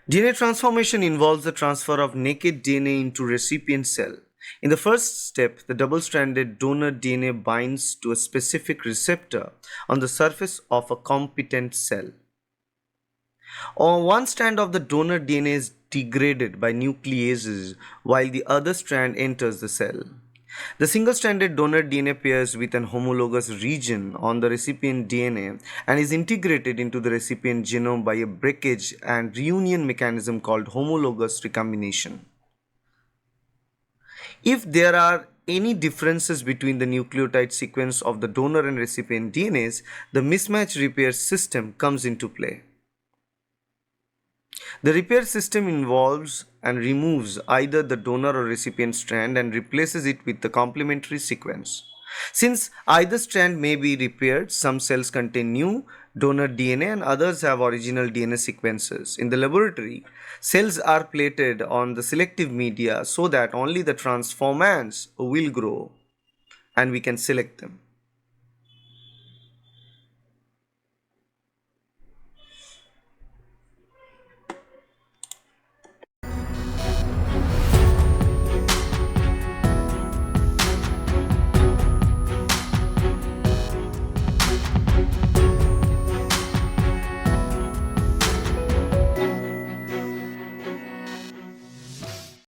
DNA transformation involves the transfer of naked DNA into recipient cell. In the first step, the double-stranded donor DNA binds to a specific receptor on the surface of a competent cell. Or one strand of the donor DNA is degraded by nucleases while the other strand enters the cell. The single-stranded donor DNA pairs with an homologous region on the recipient DNA and is integrated into the recipient genome by a breakage and reunion mechanism called homologous recombination. If there are any differences between the nucleotide sequence of the donor and recipient DNAs, the mismatch repair system comes into play. The repair system involves and removes either the donor or recipient strand and replaces it with the complementary sequence. Since either strand may be repaired, some cells contain new donor DNA and others have original DNA sequences. In the laboratory, cells are plated on the selective media so that only the transformants will grow and we can select them.